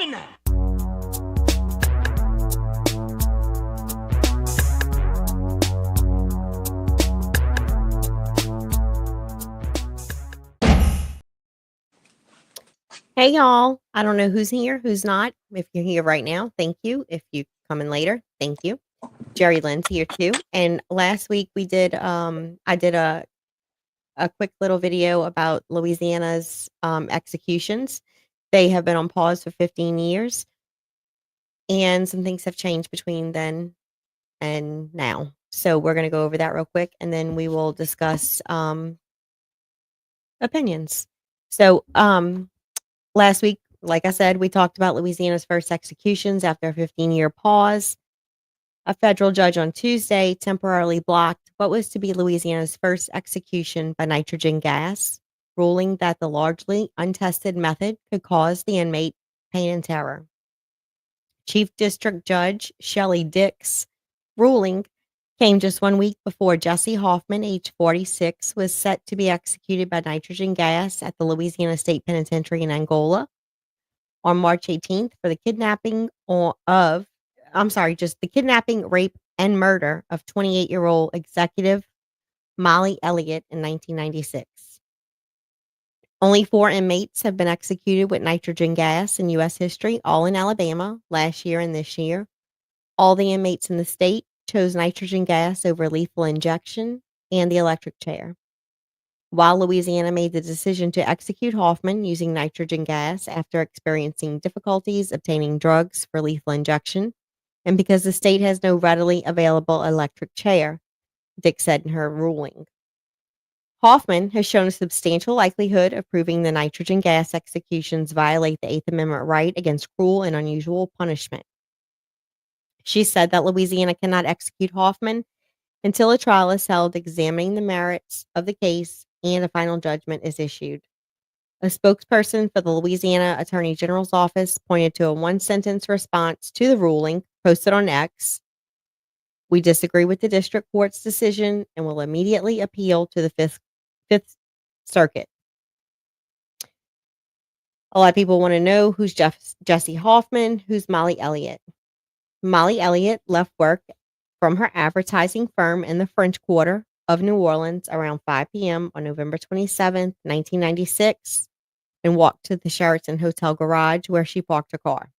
Win! Hey, y'all. I don't know who's here, who's not. If you're here right now, thank you. If you come in later, thank you. Jerry Lynn's here too. And last week we did I did a quick little video about Louisiana's executions. They have been on pause for 15 years and some things have changed between then and now. So we're going to go over that real quick and then we will discuss opinions. So last week, like I said, we talked about Louisiana's first executions after a 15-year pause. A federal judge on Tuesday temporarily blocked what was to be Louisiana's first execution by nitrogen gas, ruling that the largely untested method could cause the inmate pain and terror. Chief District Judge Shelley Dix ruling came just 1 week before Jesse Hoffman, age 46, was set to be executed by nitrogen gas at the Louisiana State Penitentiary in Angola on March 18th for the just the kidnapping, rape, and murder of 28-year-old executive Molly Elliott in 1996. Only 4 inmates have been executed with nitrogen gas in U.S. history, all in Alabama, last year and this year. All the inmates in the state chose nitrogen gas over lethal injection and the electric chair. While Louisiana made the decision to execute Hoffman using nitrogen gas after experiencing difficulties obtaining drugs for lethal injection, and because the state has no readily available electric chair, Dick said in her ruling. Hoffman has shown a substantial likelihood of proving the nitrogen gas executions violate the Eighth Amendment right against cruel and unusual punishment. She said that Louisiana cannot execute Hoffman until a trial is held examining the merits of the case and a final judgment is issued. A spokesperson for the Louisiana Attorney General's office pointed to a one-sentence response to the ruling posted on X. We disagree with the district court's decision and will immediately appeal to the Fifth Circuit. A lot of people want to know who's Jesse Hoffman, who's Molly Elliott. Molly Elliott left work from her advertising firm in the French Quarter of New Orleans around 5 p.m. on November 27th, 1996, and walked to the Sheraton Hotel garage where she parked her car.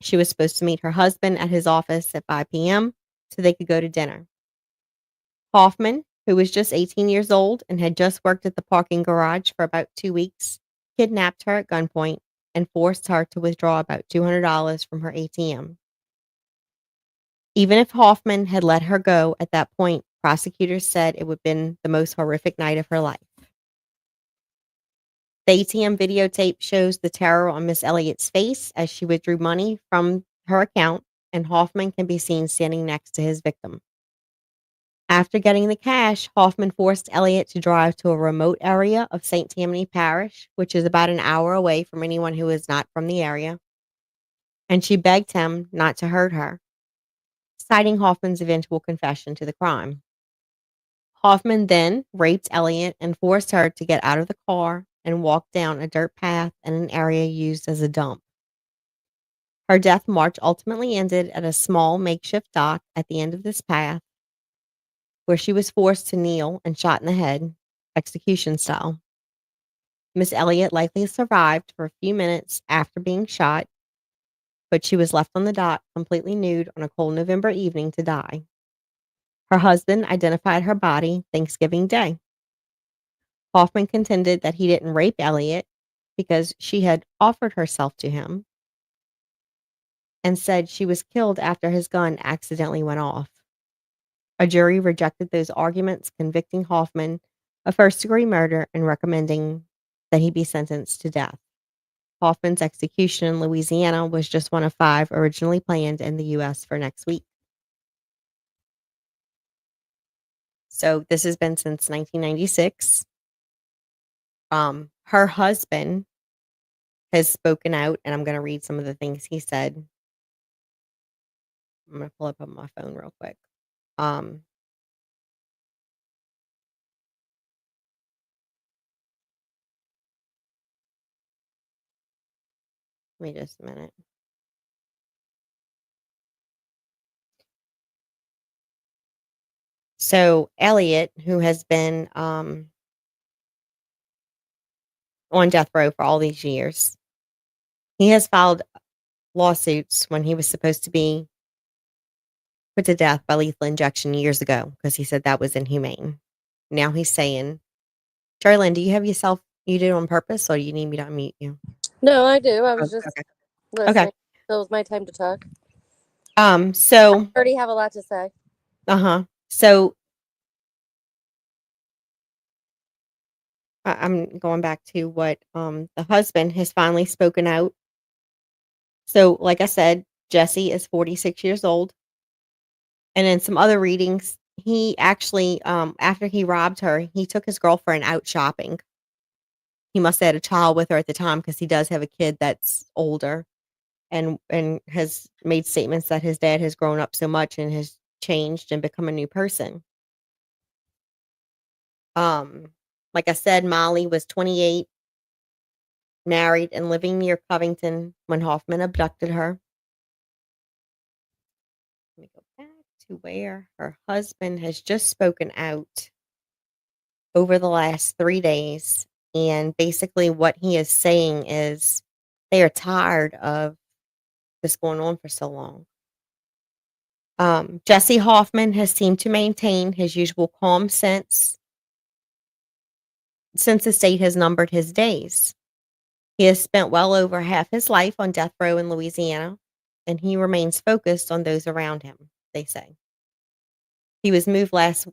She was supposed to meet her husband at his office at 5 p.m. so they could go to dinner. Hoffman, who was just 18 years old and had just worked at the parking garage for about 2 weeks, kidnapped her at gunpoint and forced her to withdraw about $200 from her ATM. Even if Hoffman had let her go at that point, prosecutors said it would have been the most horrific night of her life. The ATM videotape shows the terror on Miss Elliott's face as she withdrew money from her account, and Hoffman can be seen standing next to his victim. After getting the cash, Hoffman forced Elliott to drive to a remote area of St. Tammany Parish, which is about an hour away from anyone who is not from the area, and she begged him not to hurt her, citing Hoffman's eventual confession to the crime. Hoffman then raped Elliott and forced her to get out of the car and walk down a dirt path in an area used as a dump. Her death march ultimately ended at a small makeshift dock at the end of this path, where she was forced to kneel and shot in the head, execution style. Miss Elliott likely survived for a few minutes after being shot, but she was left on the dock completely nude on a cold November evening to die. Her husband identified her body Thanksgiving Day. Hoffman contended that he didn't rape Elliott because she had offered herself to him and said she was killed after his gun accidentally went off. A jury rejected those arguments, convicting Hoffman of first-degree murder and recommending that he be sentenced to death. Hoffman's execution in Louisiana was just one of 5 originally planned in the U.S. for next week. So this has been since 1996. Her husband has spoken out, and I'm going to read some of the things he said. I'm going to pull up on my phone real quick. Um, Give me just a minute. So Elliot, who has been on death row for all these years, he has filed lawsuits when he was supposed to be put to death by lethal injection years ago because he said that was inhumane. Now he's saying, Charlene, do you have yourself muted on purpose or do you need me to unmute you? No, I do. I Oh, was just okay. Okay. listening. So it was my time to talk. So, I already have a lot to say. uh-huh. So I'm going back to what the husband has finally spoken out. So, like I said, Jesse is 46 years old. And in some other readings, he actually, after he robbed her, he took his girlfriend out shopping. He must have had a child with her at the time because he does have a kid that's older and has made statements that his dad has grown up so much and has changed and become a new person. Um, like I said, Molly was 28, married and living near Covington when Hoffman abducted her. Let me go back to where her husband has just spoken out over the last 3 days, and basically what he is saying is they are tired of this going on for so long. Jesse Hoffman has seemed to maintain his usual calm sense since the state has numbered his days. He has spent well over half his life on death row in Louisiana, and he remains focused on those around him, they say. He was moved last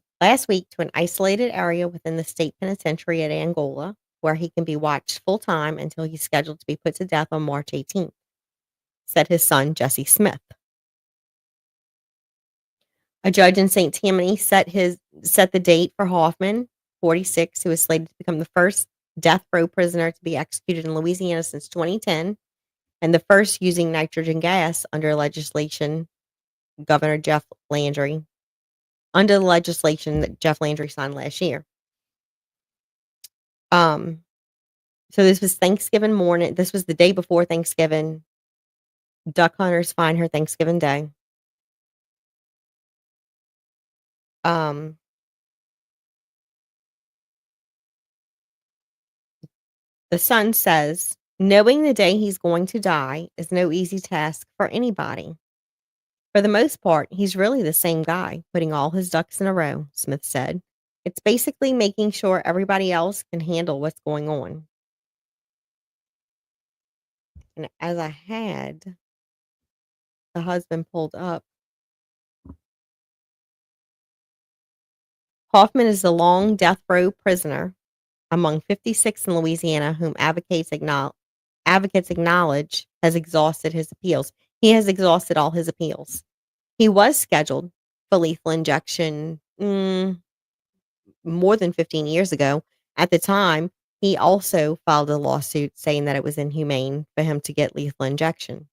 week to an isolated area within the state penitentiary at Angola, where he can be watched full time until he's scheduled to be put to death on March 18th, said his son, Jesse Smith. A judge in St. Tammany set the date for Hoffman, 46, who is slated to become the first death row prisoner to be executed in Louisiana since 2010, and the first using nitrogen gas under legislation Governor Jeff Landry, under the legislation that Jeff Landry signed last year. Um, so this was Thanksgiving morning. This was the day before Thanksgiving. Duck hunters find her Thanksgiving Day. Um, the son says, knowing the day he's going to die is no easy task for anybody. For the most part, he's really the same guy, putting all his ducks in a row, Smith said. It's basically making sure everybody else can handle what's going on. And as I had the husband pulled up, Hoffman is the long death row prisoner among 56 in Louisiana whom advocates acknowledge has exhausted his appeals. He has exhausted all his appeals. He was scheduled for lethal injection more than 15 years ago. At the time, he also filed a lawsuit saying that it was inhumane for him to get lethal injection.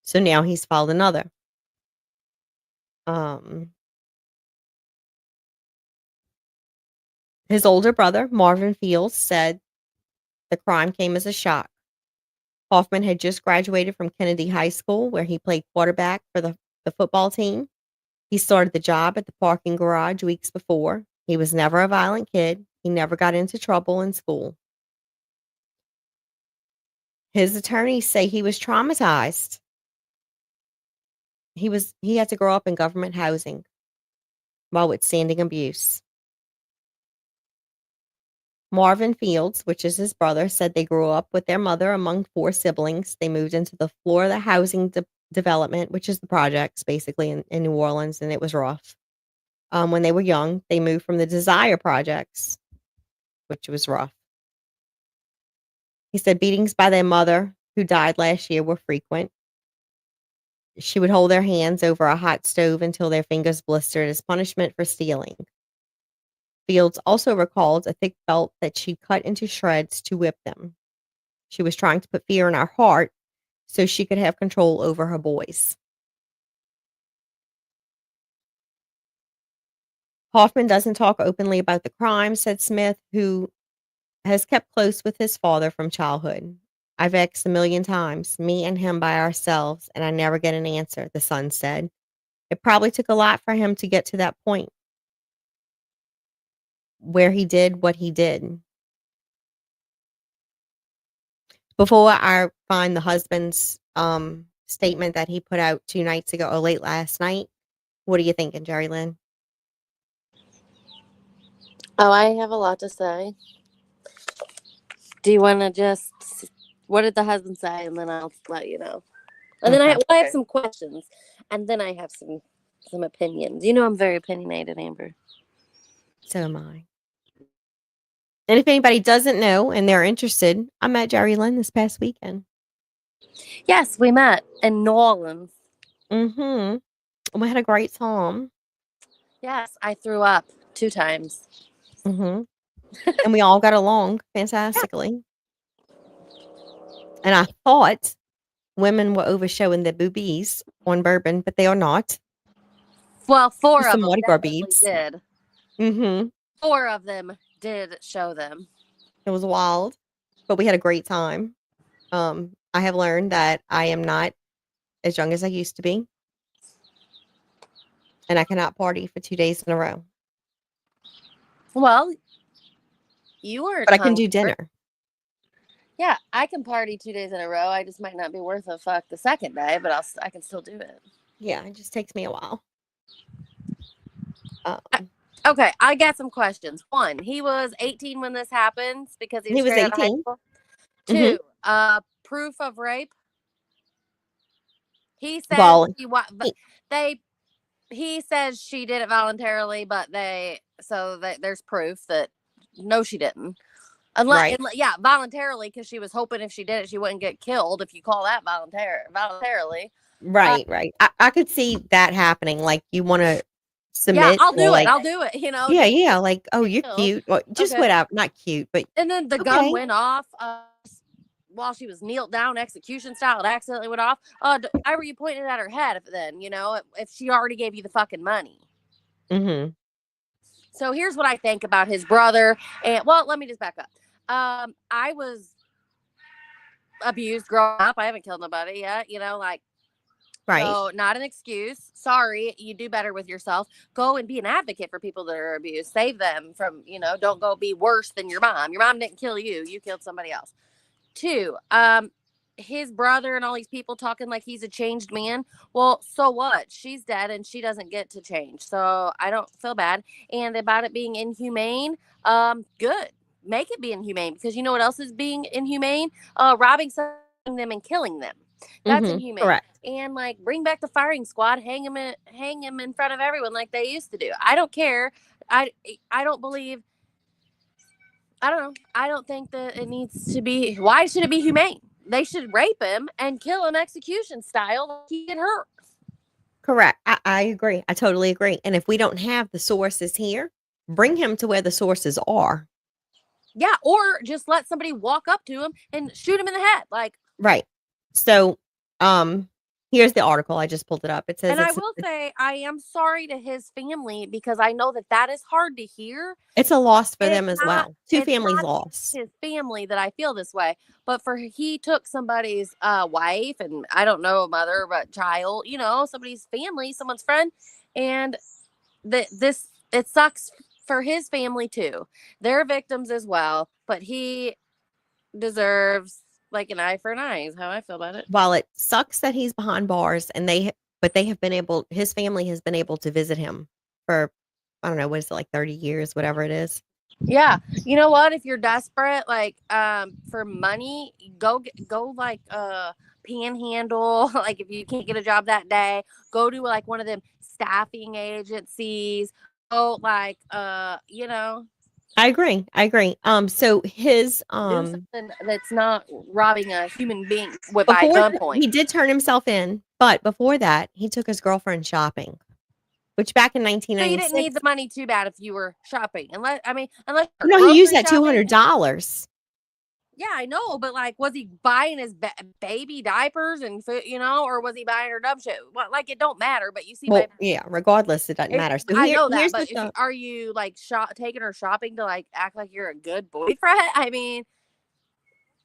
So now he's filed another. His older brother, Marvin Fields, said the crime came as a shock. Hoffman had just graduated from Kennedy High School, where he played quarterback for the football team. He started the job at the parking garage weeks before. He was never a violent kid. He never got into trouble in school. His attorneys say he was traumatized. He had to grow up in government housing while withstanding abuse. Marvin Fields, which is his brother, said they grew up with their mother among 4 siblings. They moved into the Florida housing development, which is the projects basically in New Orleans, and it was rough. When they were young, they moved from the Desire projects, which was rough. He said beatings by their mother, who died last year, were frequent. She would hold their hands over a hot stove until their fingers blistered as punishment for stealing. Fields also recalled a thick belt that she cut into shreds to whip them. She was trying to put fear in our heart so she could have control over her boys. Hoffman doesn't talk openly about the crime, said Smith, who has kept close with his father from childhood. I've asked a million times, me and him by ourselves, and I never get an answer, the son said. It probably took a lot for him to get to that point where he did what he did. Before I find the husband's statement that he put out 2 nights ago or late last night, what are you thinking, Jerry Lynn? Oh, I have a lot to say. Do you want to just? What did the husband say, and then I'll let you know. And then Okay. I have some questions, and then I have some opinions. You know, I'm very opinionated, Amber. So am I. And if anybody doesn't know and they're interested, I met Jerry Lynn this past weekend. Yes, we met in New Orleans. Mhm. We had a great time. Yes, I threw up 2 times. Mhm. And we all got along fantastically. And I thought women were overshowing their boobies on bourbon, but they are not. Well, 4 Just of some them Mardi Gras definitely beads. did. Mhm. 4 of them did show them. It was wild, but we had a great time. I have learned that I am not as young as I used to be, and I cannot party for 2 days in a row, Well, you weren't but I can do hungover. dinner. Yeah, I can party 2 days in a row. I just might not be worth a fuck the second day, but I can still do it. Yeah, it just takes me a while. Okay, I got some questions. 1, he was 18 when this happens because he was He was straight out of high 18. school. Mhm. 2, proof of rape. He says Well, he they he says she did it voluntarily, but there's proof that no, she didn't. right. Yeah, voluntarily, because she was hoping if she did it, she wouldn't get killed. If you call that voluntarily, Right, right. I could see that happening, like, you wanna yeah, submit I'll or, do it. like I'll do it. yeah, Just yeah, like, "Oh, you're kill. cute," or just Okay, whatever not cute, but and then the gun okay. went off. While she was kneeled down, execution style, it accidentally went off. Why were you pointing it at her head? If she already gave you the fucking money. Mhm. So here's what I think about his brother. And well, let me just back up. I was abused growing up. I haven't killed nobody yet. Right. So not an excuse. Sorry, you do better with yourself. Go and be an advocate for people that are abused. Save them from, don't go be worse than your mom. Your mom didn't kill you. You killed somebody else. 2, his brother and all these people talking like he's a changed man. Well, so what? She's dead and she doesn't get to change. So I don't feel bad. And about it being inhumane, good. Make it be inhumane, because you know what else is being inhumane? Robbing them and killing them. That's Mhm. inhumane. Correct. And like, bring back the firing squad, hang him in front of everyone like they used to do. I don't care. I I don't believe I don't know. I don't think that it needs to be. Why should it be humane? They should rape him and kill him execution style like he did her. Correct. I agree. I totally agree, and if we don't have the sources here, bring him to where the sources are. Yeah, or just let somebody walk up to him and shoot him in the head. Like, Right. So, here's the article, I just pulled it up. It says and I will say, I am sorry to his family, because I know that that is hard to hear. it's a loss for And them as well. 2 it's families not lost. his family that I feel this way, but he took somebody's wife, and I don't know, a mother, but child, somebody's family, someone's friend, and it sucks for his family too. They're victims as well, but he deserves like an eye for an eye is how I feel about it. While it sucks that he's behind bars and they have been able his family has been able to visit him for, I don't know, what is it, like 30 years, whatever it is. Yeah, you know what? If you're desperate, like for money, go like panhandle. Like if you can't get a job that day, go to like one of them staffing agencies. Go like I agree. I agree. So his, do something that's not robbing a human being by before that, gunpoint. he did turn himself in, but before that, he took his girlfriend shopping, which back in So you didn't need 1996, the money too bad if you were shopping, unless you're no, he used grocery that shopping. $200. Yeah, I know, but like, was he buying his baby diapers and food, or was he buying her dumb shit? Well, like, it don't matter, but you see my. Well, yeah, regardless, it doesn't matter. So I know that, here's but what the are you like taking her shopping to like act like you're a good boyfriend? I mean,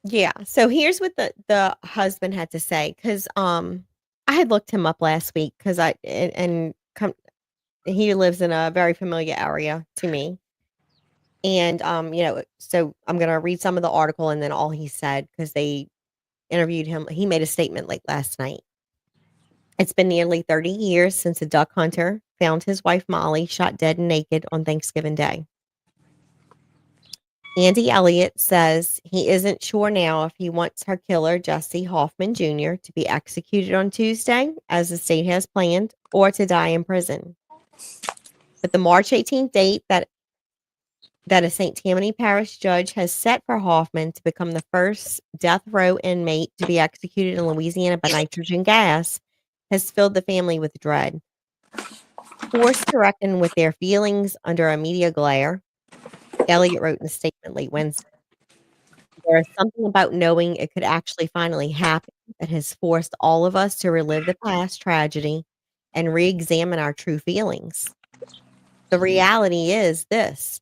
Yeah, so here's what the husband had to say, 'cause, I had looked him up last week 'cause I and come he lives in a very familiar area to me, and, so I'm gonna read some of the article and then all he said because they interviewed him. He made a statement late last night. "It's been nearly 30 years since a duck hunter found his wife Molly shot dead and naked on Thanksgiving Day. Andy Elliott says he isn't sure now if he wants her killer, Jesse Hoffman Jr., to be executed on Tuesday, as the state has planned, or to die in prison. But the March 18th date that a St. Tammany Parish judge has set for Hoffman to become the first death row inmate to be executed in Louisiana by nitrogen gas has filled the family with dread. Forced to reckon with their feelings under a media glare, Elliott wrote in a statement late Wednesday. There is something about knowing it could actually finally happen that has forced all of us to relive the past tragedy and re-examine our true feelings. The reality is this: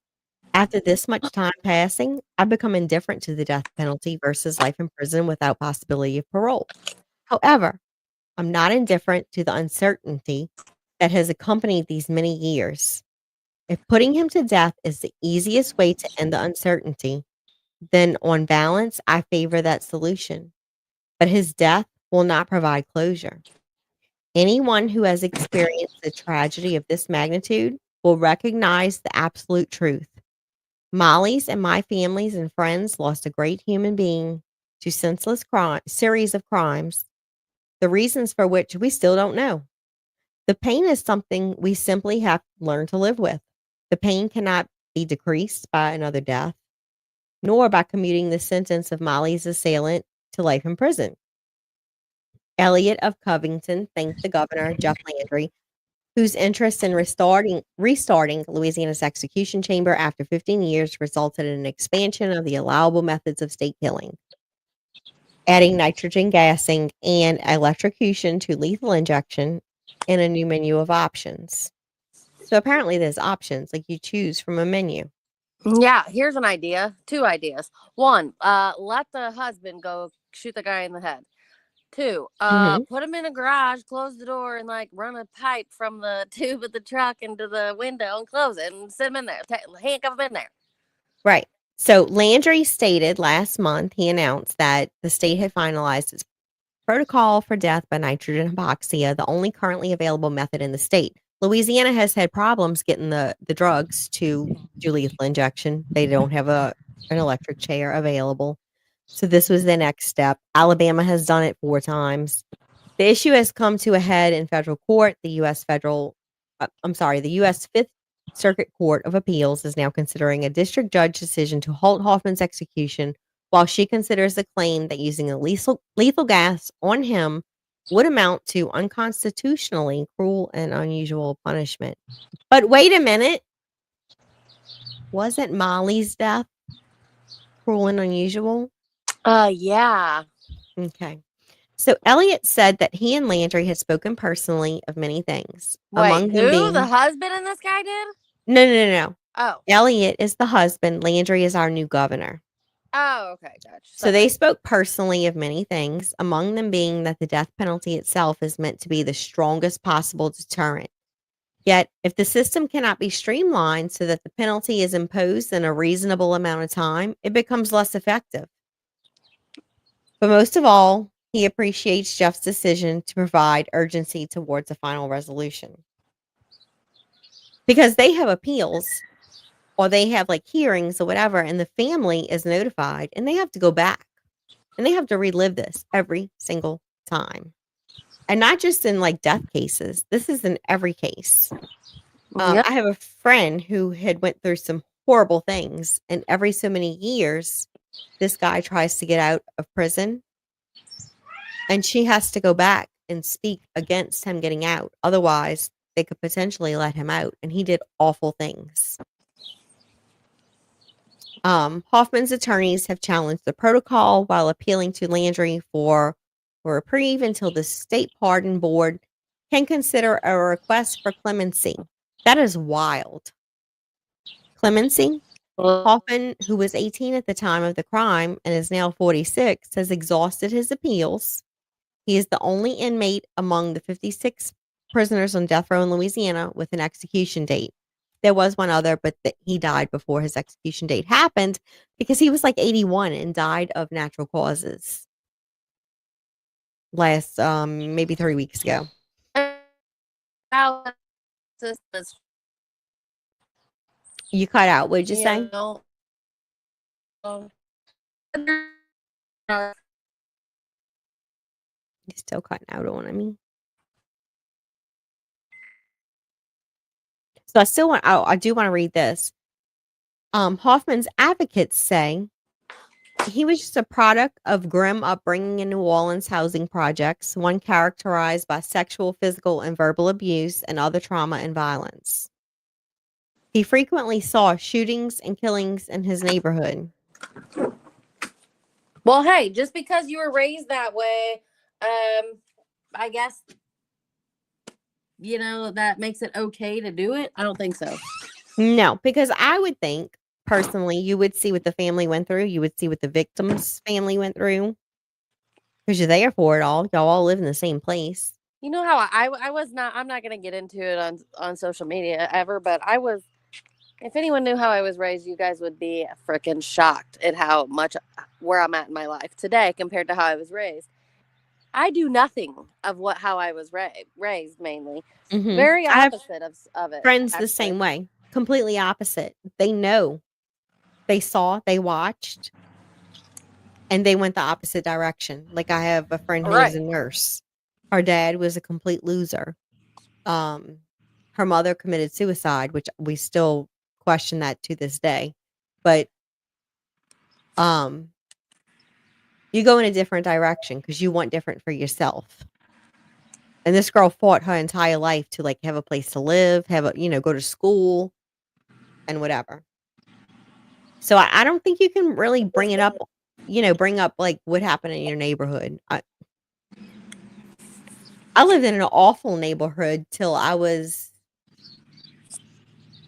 after this much time passing, I've become indifferent to the death penalty versus life in prison without possibility of parole. However, I'm not indifferent to the uncertainty that has accompanied these many years. If putting him to death is the easiest way to end the uncertainty, then on balance, I favor that solution. But his death will not provide closure. Anyone who has experienced a tragedy of this magnitude will recognize the absolute truth. Molly's and my families and friends lost a great human being to senseless series of crimes, the reasons for which we still don't know. The pain is something we simply have to learn to live with. The pain cannot be decreased by another death, nor by commuting the sentence of Molly's assailant to life in prison. Elliott of Covington thanked the governor, Jeff Landry, whose interest in restarting Louisiana's execution chamber after 15 years resulted in an expansion of the allowable methods of state killing, adding nitrogen gassing and electrocution to lethal injection and a new menu of options. So apparently there's options, like you choose from a menu. Yeah, here's an idea. Two ideas. One, let the husband go shoot the guy in the head. Two, Mhm. put him in a garage, close the door, and like run a pipe from the tube of the truck into the window and close it and sit him in there. Handcuff him in there. Right. So Landry stated last month, he announced that the state had finalized its protocol for death by nitrogen hypoxia, the only currently available method in the state. Louisiana has had problems getting the drugs to do lethal injection. They don't have an electric chair available. So this was the next step. Alabama has done it 4 times. The issue has come to a head in federal court. The U.S. Fifth Circuit Court of Appeals is now considering a district judge decision to halt Hoffman's execution while she considers the claim that using a lethal gas on him would amount to unconstitutionally cruel and unusual punishment. But wait a minute, wasn't Molly's death cruel and unusual? Yeah. Okay. So Elliot said that he and Landry had spoken personally of many things, Wait, among them who? The being husband and this guy did? no, no, no, no. Oh. Elliot is the husband, Landry is our new governor. Oh, okay, gotcha. So they Sorry. spoke personally of many things, among them being that the death penalty itself is meant to be the strongest possible deterrent. Yet, if the system cannot be streamlined so that the penalty is imposed in a reasonable amount of time, it becomes less effective. But most of all, he appreciates Jeff's decision to provide urgency towards a final resolution because they have appeals or they have like hearings or whatever, and the family is notified and they have to go back and they have to relive this every single time. And not just in like death cases. This is in every case. Yep. I have a friend who had went through some horrible things, and every so many years, this guy tries to get out of prison, and she has to go back and speak against him getting out. Otherwise, they could potentially let him out, and he did awful things. Hoffman's attorneys have challenged the protocol while appealing to Landry for reprieve until the state pardon board can consider a request for clemency. That is wild. Clemency? Hoffman, who was 18 at the time of the crime and is now 46, has exhausted his appeals. He is the only inmate among the 56 prisoners on death row in Louisiana with an execution date. There was one other, but he died before his execution date happened because he was like 81 and died of natural causes last, maybe 3 weeks ago. You cut out. What did you You say? know, um, You're still cutting out on me. So I do want to read this. Hoffman's advocates say he was just a product of grim upbringing in New Orleans housing projects, one characterized by sexual, physical, and verbal abuse and other trauma and violence. He frequently saw shootings and killings in his neighborhood. well, hey, just because you were raised that way, I guess that makes it okay to do it. I don't think so. No, because I would think personally you would see what the family went through. You would see what the victim's family went through because you're there for it all. Y'all all live in the same place. You know how I was not. I'm not gonna get into it on social media ever, but I was. If anyone knew how I was raised, you guys would be freaking shocked at how much where I'm at in my life today compared to how I was raised. I do nothing of how I was raised mainly. Very I have opposite of it, friends the actually. same way, completely opposite. They know, they saw, they watched, and they went the opposite direction. Like I have a friend who is Right. a nurse. Her dad was a complete loser. Um, Her mother committed suicide, which we still question that to this day. But um, you go in a different direction because you want different for yourself. And this girl fought her entire life to like have a place to live, have a go to school and whatever. So I don't think you can really bring it up, bring up like what happened in your neighborhood. I lived in an awful neighborhood till I was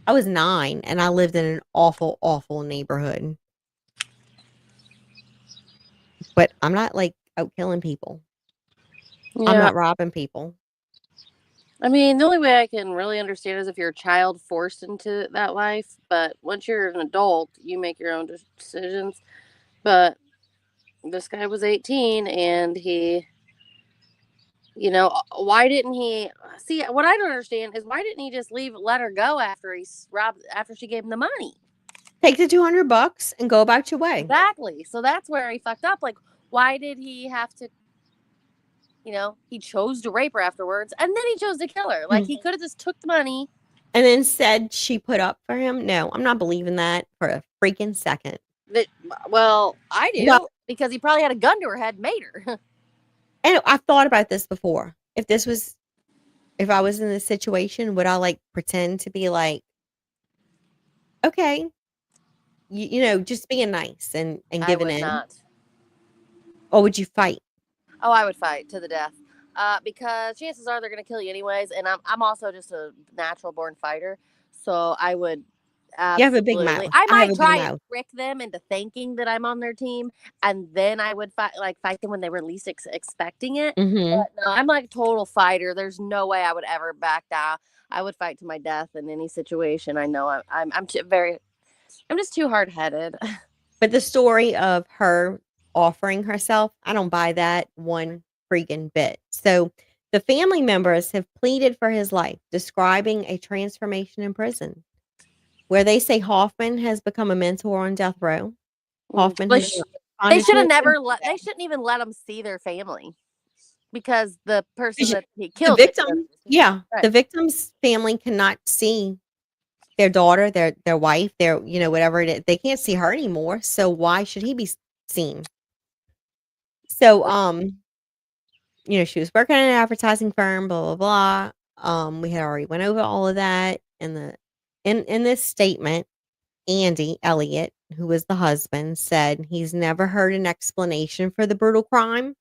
9 and I lived in an awful, awful neighborhood. But I'm not like out killing people. I'm Yeah. not robbing people. I mean, the only way I can really understand is if you're a child forced into that life. But once you're an adult, you make your own decisions. But this guy was 18 and why didn't he see what I don't understand is why didn't he just let her go after after she gave him the money? Take the $200 and go about your way. Exactly. So that's where he fucked up. Like, why did he have to, he chose to rape her afterwards and then he chose to kill her. Like, he could have just took the money. And then said she put up for him. No, I'm not believing that for a freaking second. Well, I do Well, because he probably had a gun to her head, made her. and I've thought about this before. If I was in this situation, would I like pretend to be like, okay, just being nice and I giving would in? not. Or would you fight? Oh, I would fight to the death. Because chances are they're going to kill you anyways, and I'm also just a natural born fighter, so I would You have a big absolutely. mouth. I I have might a big try and mouth. trick them into thinking that I'm on their team, and then I would fight them when they were least expecting it. Mhm. But no, I'm like total fighter. There's no way I would ever back down. I would fight to my death in any situation. I know I'm just too hard headed. But the story of her offering herself, I don't buy that one freaking bit. So, the family members have pleaded for his life, describing a transformation in prison, where they say Hoffman has become a mentor on death row. Hoffman But has they responded should to have it never let. They shouldn't even let them see their family because the person that he the killed didn't go to victim his funeral. yeah, Right. the victim's family cannot see their daughter, their wife, their whatever it is. They can't see her anymore, so why should he be seen? So, she was working at an advertising firm, blah, blah, blah. We had already went over all of that. And in this statement, Andy Elliott, who was the husband, said he's never heard an explanation for the brutal crime.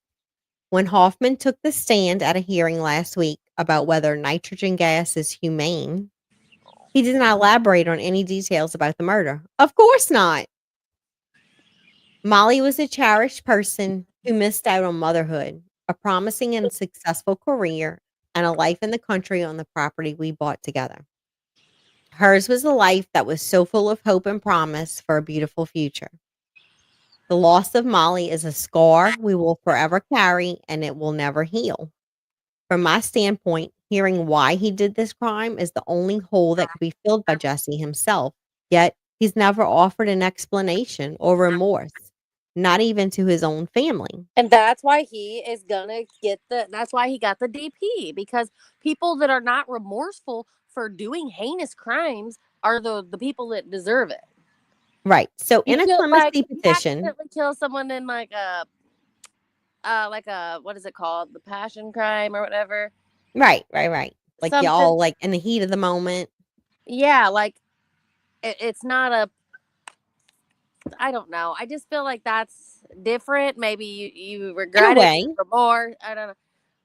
When Hoffman took the stand at a hearing last week about whether nitrogen gas is humane, He did not elaborate on any details about the murder. Of course not. Molly was a cherished person who missed out on motherhood, a promising and successful career, and a life in the country on the property we bought together. Hers was a life that was so full of hope and promise for a beautiful future. The loss of Molly is a scar we will forever carry and it will never heal. From my standpoint, hearing why he did this crime is the only hole that could be filled by Jesse himself. Yet, he's never offered an explanation or remorse, not even to his own family. And that's why he is gonna get that's why he got the DP, because people that are not remorseful for doing heinous crimes are the people that deserve it. Right. So, You in a feel like clemency if you petition, accidentally kill someone in like a what is it called? The passion crime or whatever. right. Like Something, y'all, like in the heat of the moment. yeah, like it's not a, I don't know. I just feel like that's different. Maybe you In a regret it, way, remorse. I don't know.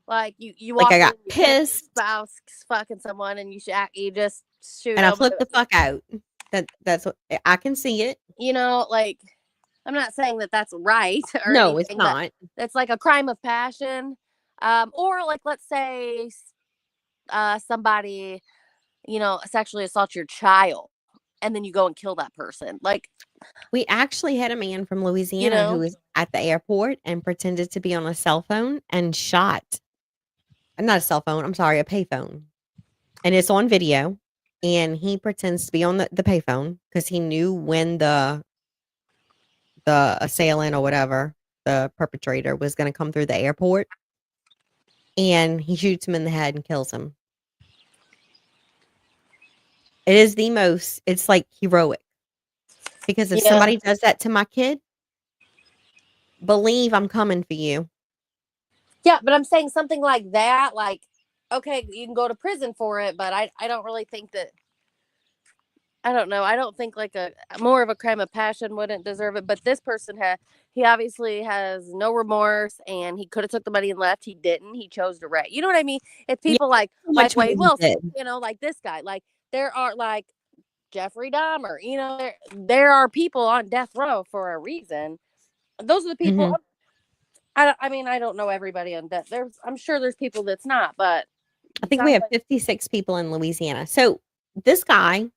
Like you like I walk in, got you catch your pissed spouse fucking someone, and you just shoot and I them. flipped the fuck out. That's what I can see it. You know, like I'm not saying that that's right or No, it's anything, but not. that's like a crime of passion. Or like let's say somebody, sexually assaults your child, and then you go and kill that person. Like, We actually had a man from you Louisiana who know, was at the airport and pretended to be on a cell phone and shot not a cell phone, I'm sorry, a payphone. And it's on video, and he pretends to be on the payphone because he knew when the assailant or whatever, the perpetrator was gonna come through the airport, and he shoots him in the head and kills him. It is the most it's, like, heroic because if yeah. somebody does that to my kid, believe I'm coming for you. Yeah, but I'm saying something like that, like, okay, you can go to prison for it, but I don't really think that, I don't know. I don't think like a more of a crime of passion wouldn't deserve it. But this person he obviously has no remorse, and he could have took the money and left. He didn't. He chose to wreck. You know what I mean? It's Yeah, people so like much more Wade he Wilson, did. like this guy. Like there are like Jeffrey Dahmer. There are people on death row for a reason. Those are the people. Mhm. I mean, I don't know everybody on death. I'm sure there's people that's not, but I it think we sounds have like 56 people in Louisiana. So, this guy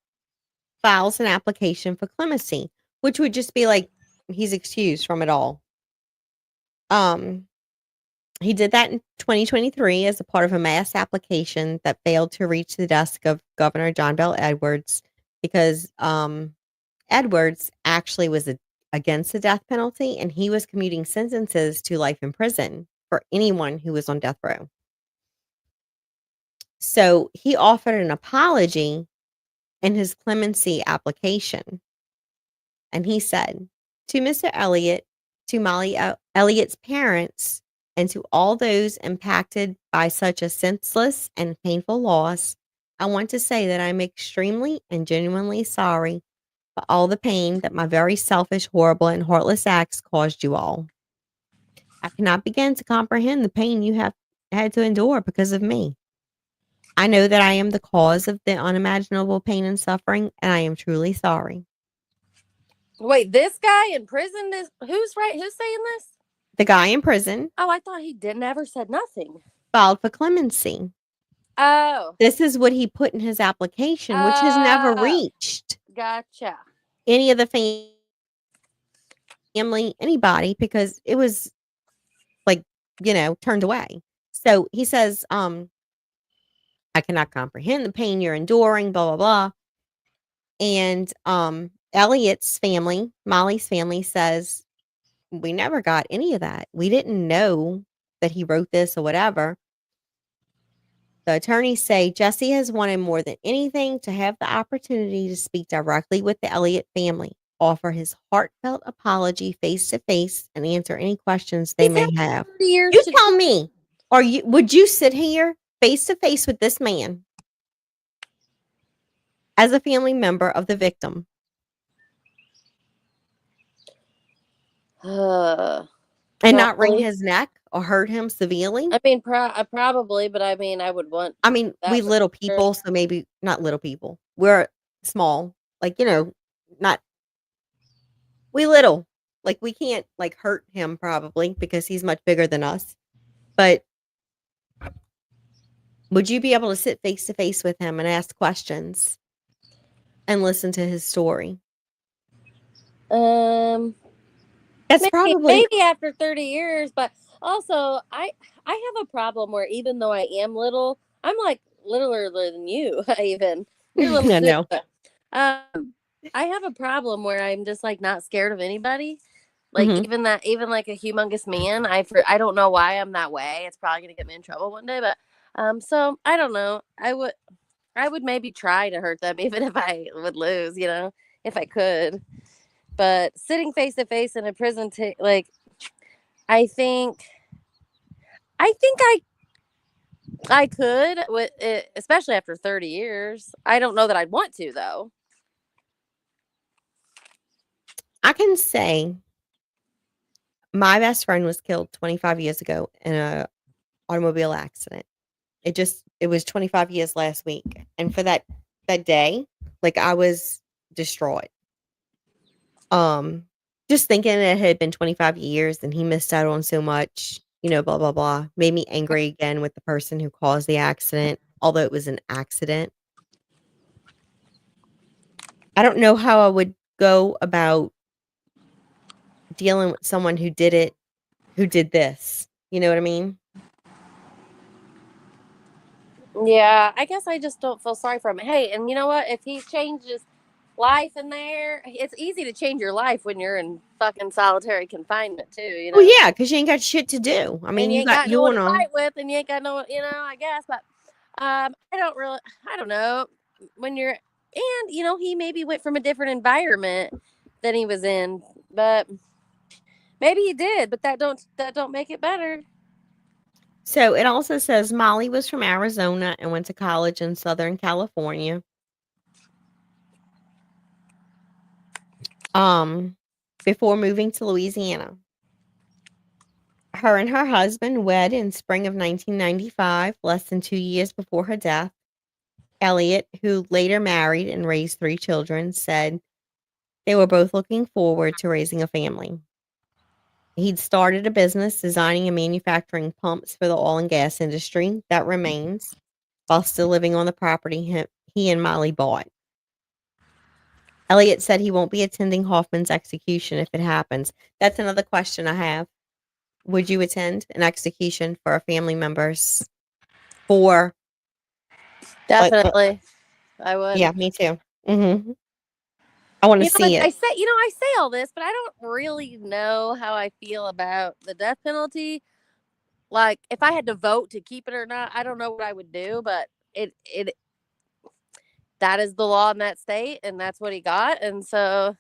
files an application for clemency, which would just be like he's excused from it all. Um, he did that in 2023 as a part of a mass application that failed to reach the desk of Governor John Bell Edwards because Edwards actually was against the death penalty and he was commuting sentences to life in prison for anyone who was on death row. So he offered an apology in his clemency application. And he said, to Mr. Elliott, to Molly Elliott's parents, and to all those impacted by such a senseless and painful loss, I want to say that I'm extremely and genuinely sorry for all the pain that my very selfish, horrible, and heartless acts caused you all. I cannot begin to comprehend the pain you have had to endure because of me. I know that I am the cause of the unimaginable pain and suffering, and I am truly sorry. wait, this guy in prison is who's right? Who's saying this? The guy in prison Oh, I thought he did never said nothing. filed for clemency. Oh, This is what he put in his application, which has never oh, reached gotcha. any of the family, anybody, because it was like, turned away. So he says, I cannot comprehend the pain you're enduring, blah, blah, blah. And Elliot's family, Molly's family says, we never got any of that. We didn't know that he wrote this or whatever. The attorneys say Jesse has wanted more than anything to have the opportunity to speak directly with the Elliott family, offer his heartfelt apology face to face, and answer any questions they He's had may have. 30 years You to tell me, would you sit here face to face with this man as a family member of the victim and not wring Probably. his neck or hurt him severely. I mean, probably, but I mean, I would want I mean, we that for little sure. people, so maybe not little people. We're small, like, not we little. Like, we can't, like, hurt him probably because he's much bigger than us. But would you be able to sit face to face with him and ask questions and listen to his story? Um, That's probably maybe after 30 years, but also I have a problem where even though I am little, I'm like littler than you. Even you're little I too. know. But, I have a problem where I'm just like not scared of anybody. Like Mhm. even like a humongous man. I don't know why I'm that way. It's probably gonna get me in trouble one day, but so I don't know. I would maybe try to hurt them even if I would lose. If I could. But sitting face to face in a prison, like I think, I could with it, especially after 30 years. I don't know that I'd want to though. I can say my best friend was killed 25 years ago in a automobile accident. It was 25 years last week, and for that day, like, I was distraught. Um, just thinking it had been 25 years and he missed out on so much, blah, blah, blah, made me angry again with the person who caused the accident, although it was an accident. I don't know how I would go about dealing with someone who did this. You know what I mean? Yeah, I guess I just don't feel sorry for him. Hey, and you know what? If he changes life in there, it's easy to change your life when you're in fucking solitary confinement too. Well, yeah, because you ain't got shit to do. I And mean, you you ain't got got no you one on to a fight with, and you ain't got no, I guess. But I don't know. When you're, and he maybe went from a different environment than he was in, but maybe he did. But that don't make it better. So it also says Molly was from Arizona and went to college in Southern California. Um, before moving to Louisiana. Her and her husband wed in spring of 1995, less than 2 years before her death. Elliot, who later married and raised 3 children, said they were both looking forward to raising a family. He'd started a business designing and manufacturing pumps for the oil and gas industry that remains, while still living on the property he and Molly bought. Elliot said he won't be attending Hoffman's execution if it happens. That's another question I have. Would you attend an execution for a family member's for Definitely, I yeah, would. me too. Mhm. I wanna see it. I say all this, but I don't really know how I feel about the death penalty. Like, if I had to vote to keep it or not, I don't know what I would do, but it that is the law in that state, and that's what he got, and so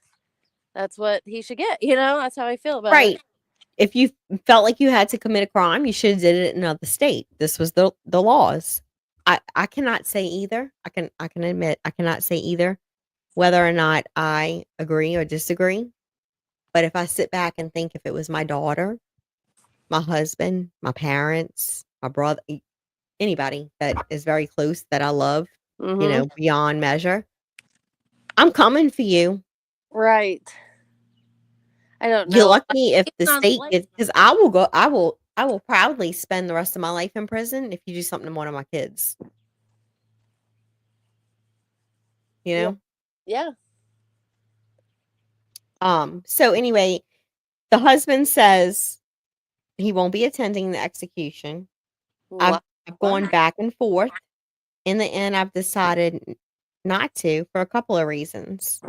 that's what he should get. That's how I feel about it. Right. If you felt like you had to commit a crime, you shoulda did it in another state. This was the laws. I cannot say either. I can admit I cannot say either whether or not I agree or disagree, but if I sit back and think if it was my daughter, my husband, my parents, my brother, anybody that is very close that I love, Mm-hmm. beyond measure, I'm coming for you. Right. I don't You're know. Like, lucky if even the on the state lake. gets, because I will proudly spend the rest of my life in prison if you do something to one of my kids, you Yeah. know? Yeah. So anyway, the husband says he won't be attending the execution. I've Why? I've gone Why? back and forth. In the end, I've decided not to for a couple of reasons.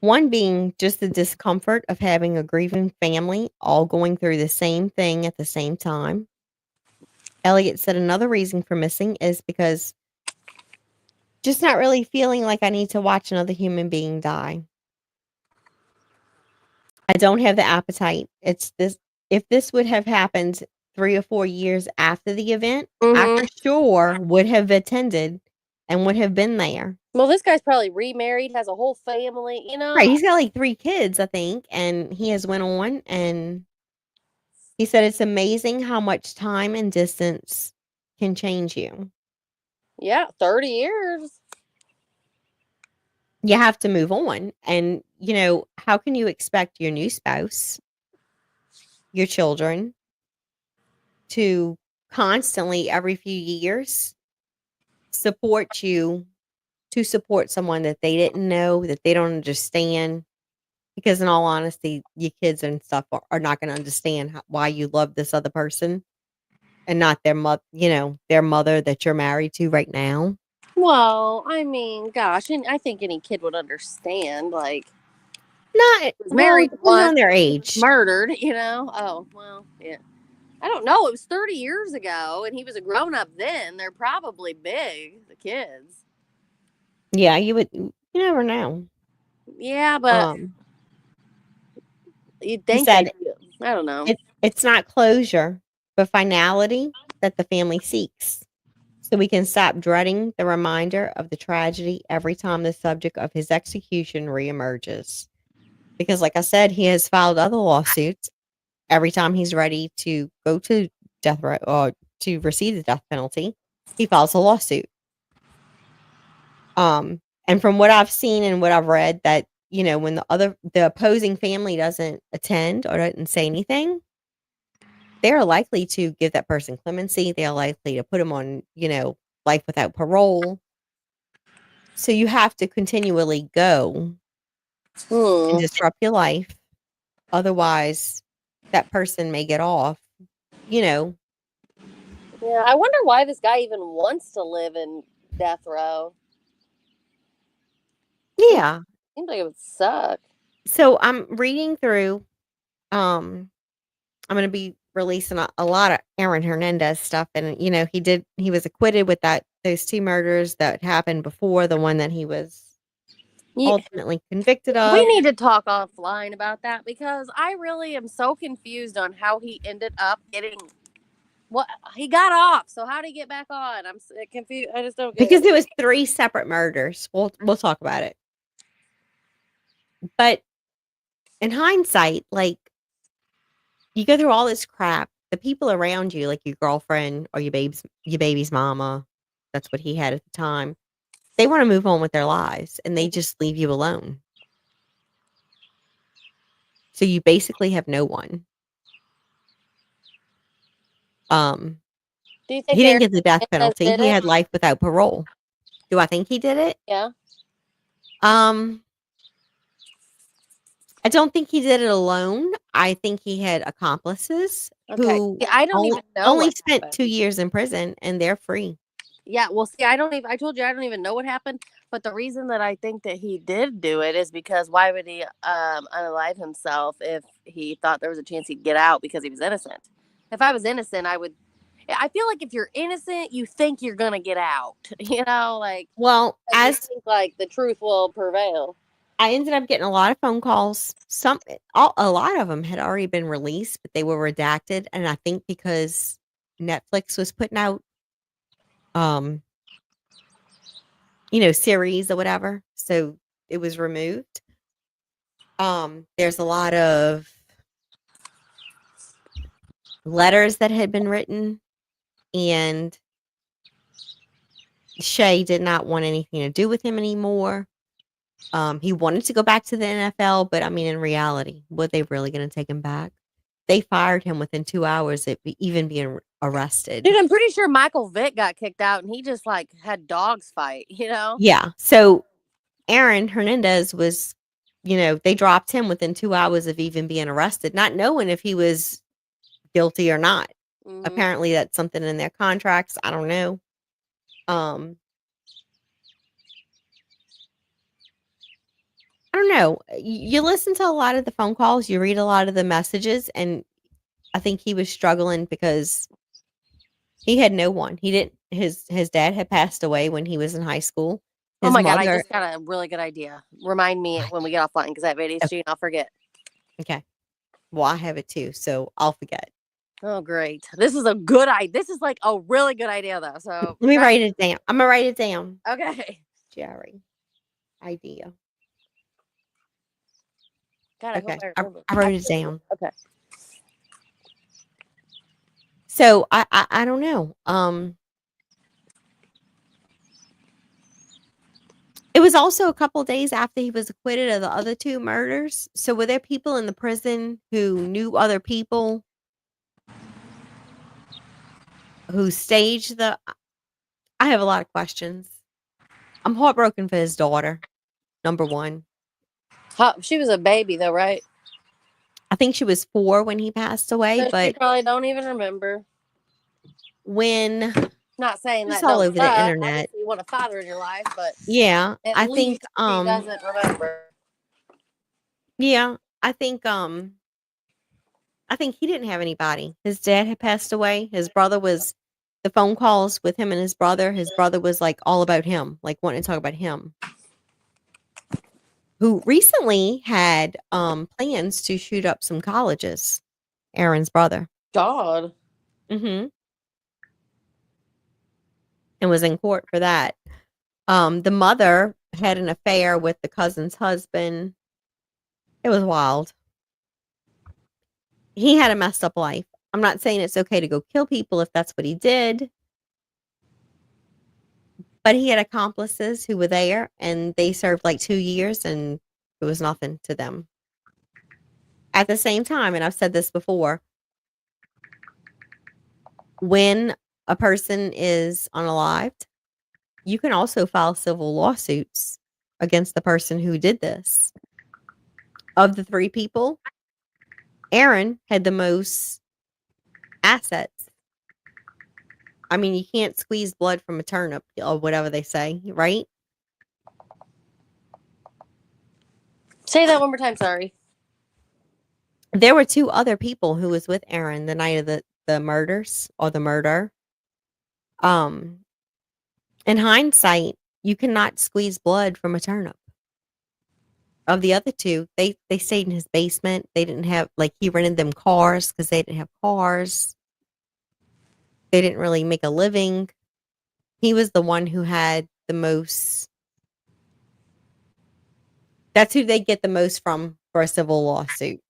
One being just the discomfort of having a grieving family all going through the same thing at the same time. Elliot said another reason for missing is because just not really feeling like I need to watch another human being die. I don't have the appetite. It's this If this would have happened 3 or 4 years after the event, I Mm-hmm. for sure would have attended and would have been there. Well, this guy's probably remarried, has a whole family. Right, he's got, like, 3 kids, I think, and he has went on, and He said, "It's amazing how much time and distance can change you. Yeah, 30 years. You have to move on. And, how can you expect your new spouse, your children, to constantly, every few years, support you to support someone that they didn't know, that they don't understand?" Because in all honesty, your kids and stuff are not going to understand why you love this other person and not their mother that you're married to right now. Well, I mean, gosh, and I think any kid would understand. Like, Not he was well, it married depends once, on their he was age. murdered, you know? Oh, well, yeah. I don't know. It was 30 years ago, and he was a grown up then. They're probably big, the kids. Yeah, you never know. Yeah, but Um, you'd he think they said do. I don't know. it's not closure, but finality that the family seeks. So we can stop dreading the reminder of the tragedy every time the subject of his execution reemerges. Because, like I said, he has filed other lawsuits every time he's ready to go to death row or to receive the death penalty. He files a lawsuit. And from what I've seen and what I've read, that when the opposing family doesn't attend or doesn't say anything, they're likely to give that person clemency. They're likely to put him on, life without parole. So you have to continually go and Hmm. disrupt your life. Otherwise, that person may get off, you know. Yeah, I wonder why this guy even wants to live in death row. Yeah. Seems like it would suck. So I'm reading through, I'm gonna be releasing a lot of Aaron Hernandez stuff, and, he was acquitted with those 2 murders that happened before the one that he was Yeah, ultimately convicted we of. need to talk offline about that because I really am so confused on how he ended up getting what he got off. So how did he get back on? I'm confused. I just don't get Because it. it was 3 separate murders. We'll talk about it. But in hindsight, like, you go through all this crap, the people around you, like your girlfriend or your baby's mama, that's what he had at the time, they wanna move on with their lives, and they just leave you alone. So you basically have no one. Um, Do you he think didn't Aaron get the death Hernandez penalty, did he it? had life without parole. Do I think he did it? Yeah. Um, I don't think he did it alone. I think he had accomplices Okay. who See, I don't only even know only what spent happened. 2 years in prison, and they're free. Yeah, well, see, I don't even. I told you I don't even know what happened. But the reason that I think that he did do it is because why would he unalive himself if he thought there was a chance he'd get out because he was innocent? If I was innocent, I would. I feel like if you're innocent, you think you're gonna get out. You know, like Well, because you as think like the truth will prevail. I ended up getting a lot of phone calls. A lot of them had already been released, but they were redacted, and I think because Netflix was putting out, um, series or whatever, so it was removed. There's a lot of letters that had been written, and Shay did not want anything to do with him anymore. He wanted to go back to the NFL, but I mean, in reality, were they really going to take him back? They fired him within 2 hours of even being arrested. Dude, I'm pretty sure Michael Vick got kicked out, and he just like had dogs fight. You know. Yeah. So Aaron Hernandez was, they dropped him within 2 hours of even being arrested, not knowing if he was guilty or not. Hmm. Apparently, that's something in their contracts. I don't know. Um, I don't know. You listen to a lot of the phone calls, you read a lot of the messages, and I think he was struggling because he had no one. He didn't his dad had passed away when he was in high school. Oh His my god, I mother just got a really good idea. Remind me what? when we get offline because I have Oh, ADHD and I'll forget. okay. Well, I have it too, so I'll forget. Oh, great. This is a good idea. This is like a really good idea, though. So, Let me write it down. Imma write it down. okay. Jerry, idea. God, I hope Okay. I I remember. I I wrote it should. down. Okay. So I don't know. It was also a couple days after he was acquitted of the other 2 murders. So were there people in the prison who knew other people who staged the I have a lot of questions. I'm heartbroken for his daughter, number 1. She was a baby though, right? I think she was 4 when he passed away, So she but probably don't even remember. when Not saying just that all don't over the suck. internet. Obviously, you want a father in your life, but Yeah, at I think, least she doesn't remember. yeah, I think he didn't have anybody. His dad had passed away. His brother was the phone calls with him and his brother was, like, all about him, like, wanting to talk about him, who recently had, plans to shoot up some colleges, Aaron's brother. God. Mhm, and was in court for that. The mother had an affair with the cousin's husband. It was wild. He had a messed up life. I'm not saying it's okay to go kill people if that's what he did, but he had accomplices who were there and they served like 2 years and it was nothing to them. At the same time, and I've said this before, when a person is unalived, you can also file civil lawsuits against the person who did this. Of the 3 people, Aaron had the most assets. I mean, you can't squeeze blood from a turnip or whatever they say, right? Say that one more time. Sorry. There were 2 other people who was with Aaron the night of the murders or the murder. Um, in hindsight, you cannot squeeze blood from a turnip. Of the other 2, they stayed in his basement. They didn't have like he rented them cars because they didn't have cars. They didn't really make a living. He was the one who had the most. That's who they get the most from for a civil lawsuit.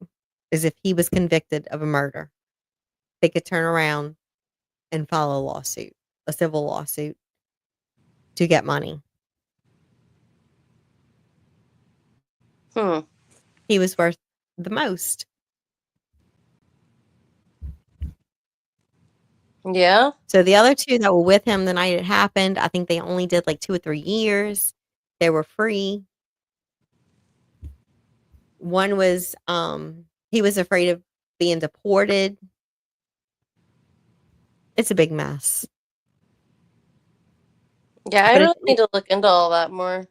Is if he was convicted of a murder, they could turn around and file a lawsuit, a civil lawsuit to get money. Hmm. He was worth the most. Yeah. So the other 2 that were with him the night it happened, I think they only did like 2 or 3 years. They were free. One was he was afraid of being deported. It's a big mess. Yeah, I But really need to look into all that more.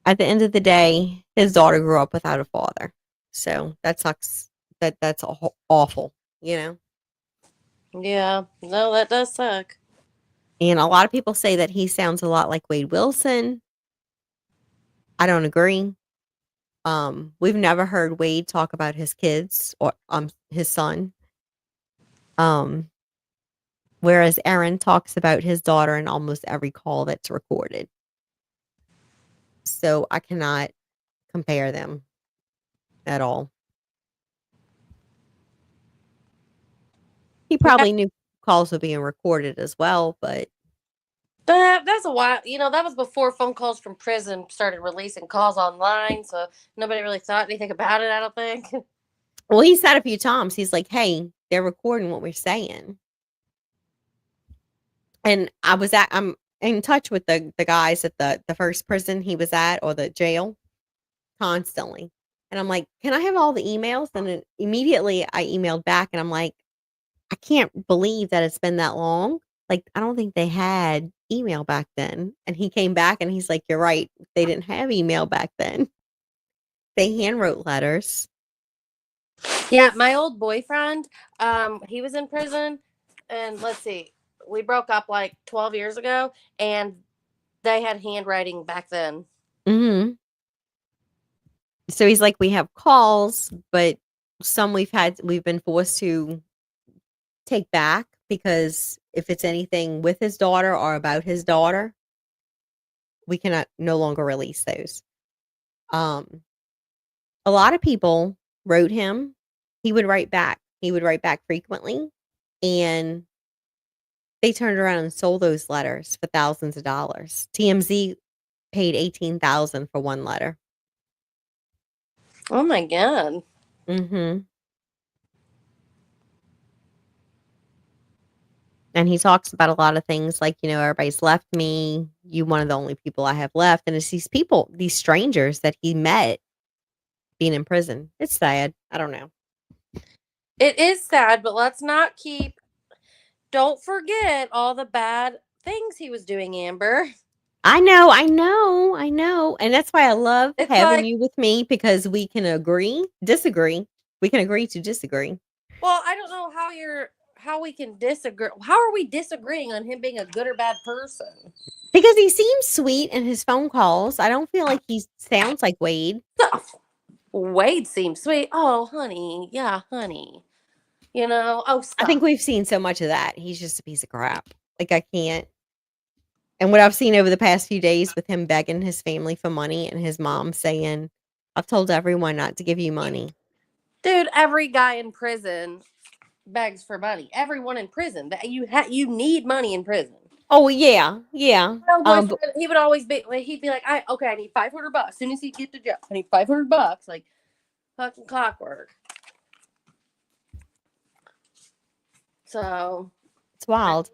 at the end of the day, his daughter grew up without a father. So that sucks. That's awful, you know. Yeah. No, that does suck. And a lot of people say that he sounds a lot like Wade Wilson. I don't agree. We've never heard Wade talk about his kids or his son. Um, whereas Aaron talks about his daughter in almost every call that's recorded. So I cannot compare them at all. He Yeah. probably knew calls were being recorded as well, but That's a while. That was before phone calls from prison started releasing calls online, so nobody really thought anything about it, I don't think. well, he said a few times, he's like, "Hey, they're recording what we're saying." And I'm in touch with the guys at the first prison he was at or the jail constantly. And I'm like, "Can I have all the emails?" And then immediately I emailed back and I'm like, "I can't believe that it's been that long. Like, I don't think they had email back then." And he came back and he's like, "You're right. They didn't have email back then. They hand wrote letters." Yeah, my old boyfriend, he was in prison, and let's see, we broke up like 12 years ago, and they had handwriting back then. Mhm. So he's like, "We have calls, but some we've been forced to take back because if it's anything with his daughter or about his daughter, we cannot no longer release those." Um, a lot of people wrote him. He would write back. He would write back frequently, and they turned around and sold those letters for thousands of dollars. TMZ paid 18,000 for one letter. Oh my God. Mhm. And he talks about a lot of things like, "Everybody's left me. You one of the only people I have left." And it's these people, these strangers that he met being in prison. It's sad. I don't know. It is sad, but let's not keep. Don't forget all the bad things he was doing, Amber. I know, I know, I know, and that's why I love It's having like, you with me because we can disagree. We can agree to disagree. well, I don't know how we can disagree. How are we disagreeing on him being a good or bad person? Because he seems sweet in his phone calls. I don't feel like he sounds like Wade. Stuff. Wade seems sweet. Oh, honey, yeah, honey. Oh, I think stop. we've seen so much of that. He's just a piece of crap. Like, I can't. And what I've seen over the past few days with him begging his family for money and his mom saying, "I've told everyone not to give you money." Dude, every guy in prison begs for money. Everyone in prison, that you need money in prison. Oh, yeah, yeah. My old boyfriend, But he would always be. He'd be like, I need $500. As soon as he get to jail, I need $500. Like fucking clockwork. So it's I, wild.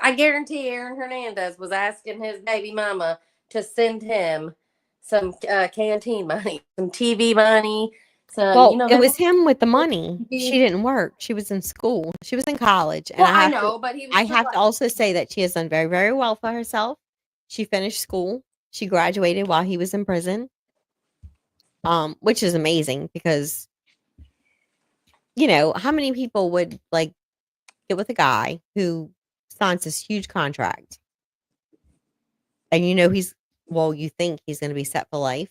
I guarantee Aaron Hernandez was asking his baby mama to send him some canteen money, some TV money, some Well, it him. was him with the money. She didn't work. She was in school. She was in college, and Well, I know, but he was I still have to like, also say that she has done very, very well for herself. She finished school. She graduated while he was in prison, which is amazing because, how many people would, like, get with a guy who signs this huge contract and you think he's gonna be set for life?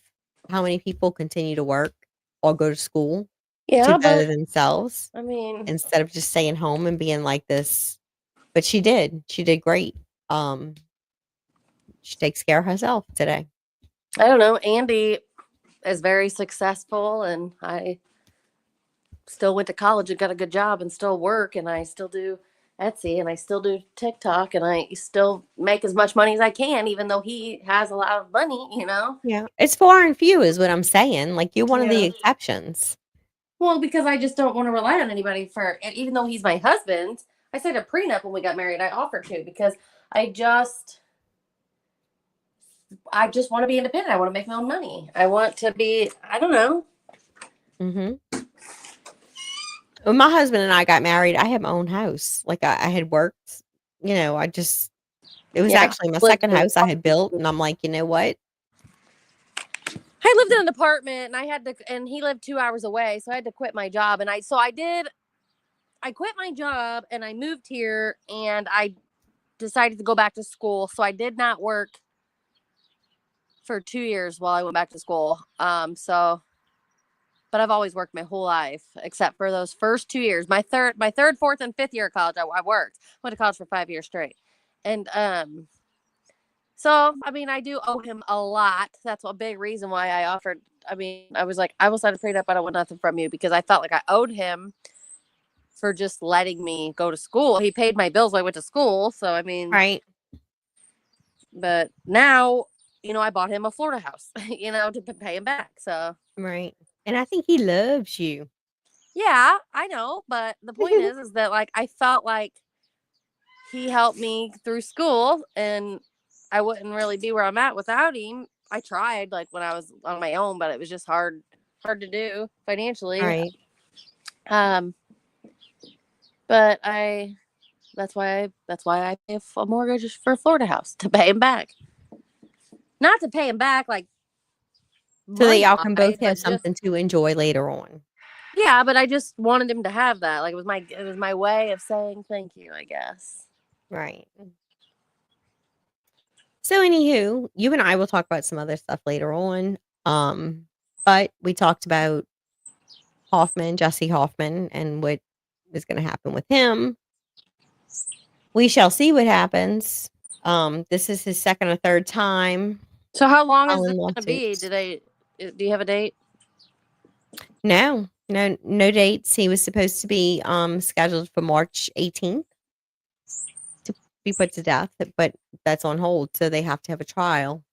How many people continue to work or go to school to yeah, better but themselves I mean, instead of just staying home and being like this? But she did. She did great. Um, she takes care of herself today. I don't know. Andy is very successful, and I still went to college and got a good job and still work, and I still do Etsy, and I still do TikTok, and I still make as much money as I can, even though he has a lot of money. Yeah. It's far and few is what I'm saying. Like, you're one of the Yeah. exceptions. Well, because I just don't want to rely on anybody for, and even though he's my husband, I signed a prenup when we got married. I offered to because I just, I just want to be independent. I want to make my own money. I want to be, I don't know. Mhm. When my husband and I got married, I had my own house. Like, I had worked, I just it was Yeah, actually my lived second in an house I had built, and I'm like, "You know what?" I lived in an apartment, and I had to, and he lived 2 hours away, so I had to quit my job. And I did, I quit my job and I moved here, and I decided to go back to school. So I did not work for 2 years while I went back to school. But I've always worked my whole life, except for those first 2 years. My third, fourth, and fifth year of college, I worked. Went to college for 5 years straight, and so I mean, I do owe him a lot. That's a big reason why I offered. I mean, I was like, I will sign a prenup. I don't want nothing from you because I felt like I owed him for just letting me go to school. He paid my bills while I went to school, so I mean, Right, but now, I bought him a Florida house, to pay him back. So right. And I think he loves you. yeah, I know, but the point is that like I felt like he helped me through school, and I wouldn't really be where I'm at without him. I tried like when I was on my own, but it was just hard to do financially. Right, Um, but that's why I pay a mortgage for a Florida house to pay him back. Not to pay him back like so that money y'all can both wise, have but just something to enjoy later on. yeah, but I just wanted him to have that. Like it was my way of saying thank you, I guess. Right. So, anywho, you and I will talk about some other stuff later on, but we talked about Jesse Hoffman, and what is gonna happen with him. We shall see what happens. This is his 2nd or 3rd time So how long is this filing gonna be? lawsuits. Do you have a date? No, no, no dates. He was supposed to be, scheduled for March 18th to be put to death, but that's on hold, so they have to have a trial.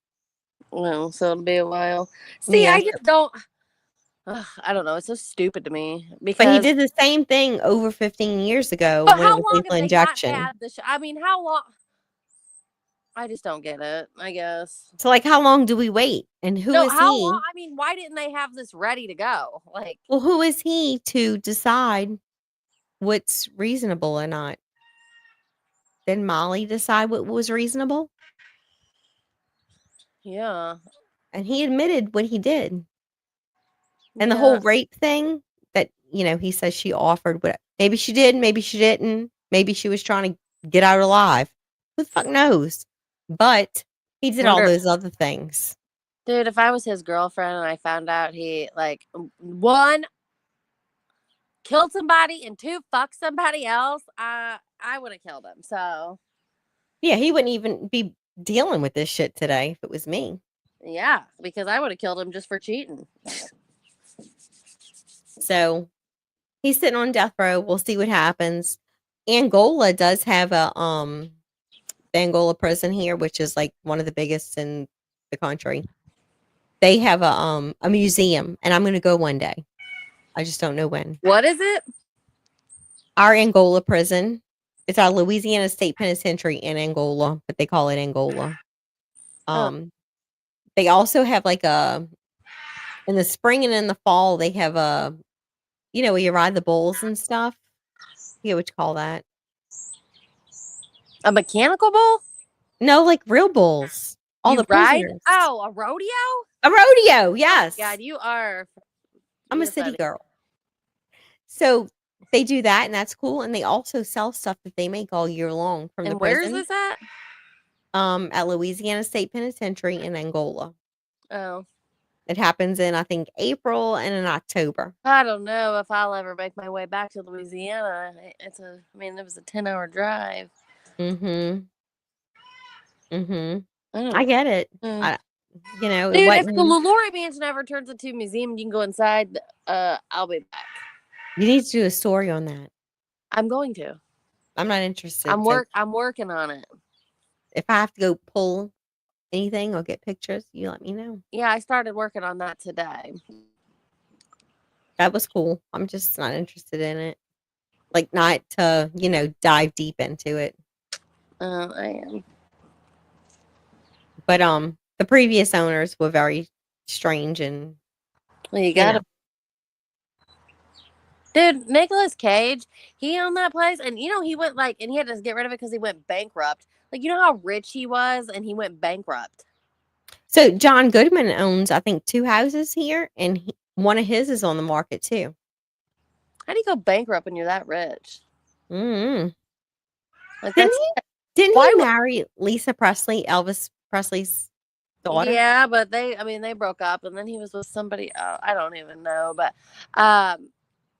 Well, so it'll be a while. See, Yeah, I just don't. Ugh, I don't know. It's so stupid to me but he because. did the same thing over 15 years ago But when it how was long lethal have they not injection. had the? I mean, how long? I just don't get it. I guess. So, like, how long do we wait? And who No, is how long? he? I mean, why didn't they have this ready to go? Like, Well, who is he to decide what's reasonable or not? Did Molly decide what was reasonable? yeah, And he admitted what he did. And the yeah. whole rape thing that, he says she offered, what maybe she did, maybe she didn't. Maybe she was trying to get out alive. Who the fuck knows? But he did all Wonder, those other things. dude, if I was his girlfriend and I found out he like one killed somebody and two fucked somebody else, I would have killed him. So Yeah, he wouldn't even be dealing with this shit today if it was me. yeah, because I would have killed him just for cheating. So he's sitting on death row. We'll see what happens. Angola does have the Angola prison here, which is like one of the biggest in the country. They have a museum, and I'm gonna go one day. I just don't know when. What is it? Our Angola prison. It's our Louisiana State Penitentiary in Angola, but they call it Angola. Oh, Um, they also have like in the spring and in the fall they have where you ride the bulls and stuff. Yeah, what you call that? a mechanical bull? No, like real bulls. All You the ride? prisoners. Oh, a rodeo? A rodeo, Oh my yes. god, you are. I'm a You're city funny. girl. So they do that, and that's cool. And they also sell stuff that they make all year long from the And where is prison. this at? At Louisiana State Penitentiary in Angola. Oh, It happens in I think April and in October. I don't know if I'll ever make my way back to Louisiana. I mean, it was a 10-hour drive. Mhm. Mhm. I I don't get it. know. I it Dude, if the wasn't. LaLaurie Mansion ever turns into a museum and you can go inside, I'll be back. You need to do a story on that. I'm going to. I'm not interested. So I'm working on it. if I have to go pull anything or get pictures, you let me know. Yeah, I started working on that today. That was cool. I'm just not interested in it. Like not to, dive deep into it. I am. But the previous owners were very strange and, Well, you you know. gotta. Dude, Nicolas Cage, he owned that place, and he went and he had to get rid of it because he went bankrupt. Like, you know how rich he was, and he went bankrupt. So John Goodman owns I think 2 houses here and one of his is on the market too. How do you go bankrupt when you're that rich? Mhm. Like, Didn't that's he didn't he why. marry Lisa Presley, Elvis Presley's daughter? Yeah, but I mean, they broke up, and then he was with somebody. I don't even know, but um,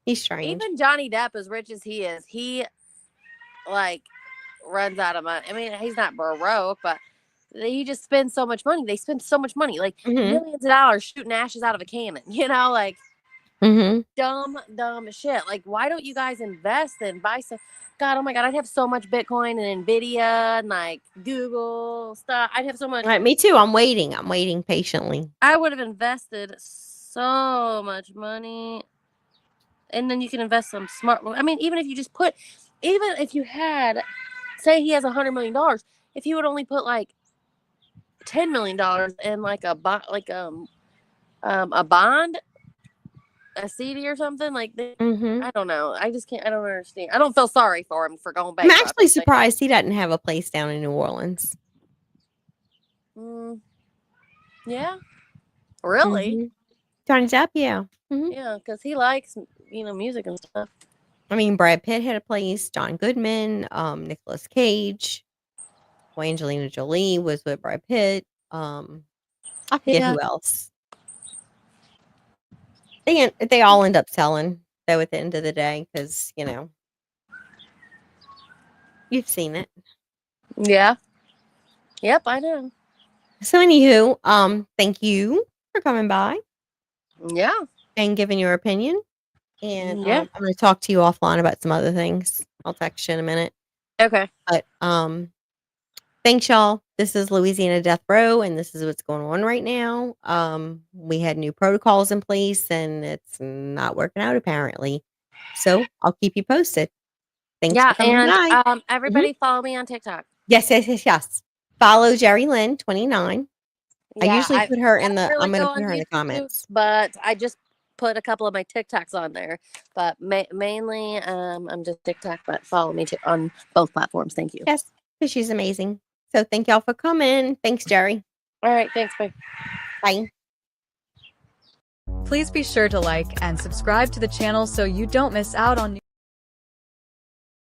He's strange. even Johnny Depp, as rich as he is, he like runs out of money. I mean, he's not broke, but he just spends so much money. They spend so much money, like Mhm. millions of dollars shooting ashes out of a cannon. Like Mhm. dumb shit. Like, why don't you guys invest and buy some? God, oh my God, I'd have so much Bitcoin and Nvidia and like Google stuff. I'd have so much. Right, me too. I'm waiting. I'm waiting patiently. I would have invested so much money, and then you can invest some smart. I mean, even if you just put, even if you had, say he has $100 million, if he would only put like $10 million in like a bond, a CD or something like that. Mhm. I don't know. I just can't. I don't understand. I don't feel sorry for him for going I'm bankrupt. actually surprised he doesn't have a place down in New Orleans. Mm, yeah, really. Mhm. Johnny Depp, yeah. Mhm. Yeah, because he likes music and stuff. I mean, Brad Pitt had a place, John Goodman, Nicolas Cage, well, Angelina Jolie was with Brad Pitt. I forget Yeah, who else. They all end up selling though at the end of the day because you've seen it. yeah, yep. I know. So anywho, thank you for coming by Yeah, and giving your opinion. And yeah. I'm going to talk to you offline about some other things. I'll text you in a minute. Okay. But Thanks, y'all. This is Louisiana Death Row, and this is what's going on right now. We had new protocols in place, and it's not working out apparently. So I'll keep you posted. Thanks for Yeah, coming and by. Mhm. everybody follow me on TikTok. Yes, yes, yes, yes. Follow Jerry Lynn 29. I Yeah, usually put her I in don't the. really I'm going go to put on her in the YouTube, comments. but I just put a couple of my TikToks on there. But mainly, I'm just TikTok. But follow me on both platforms. Thank you. Yes, because she's amazing. So thank y'all for coming. Thanks, Jerry. All right, thanks. Bye. Bye. Please be sure to like and subscribe to the channel so you don't miss out on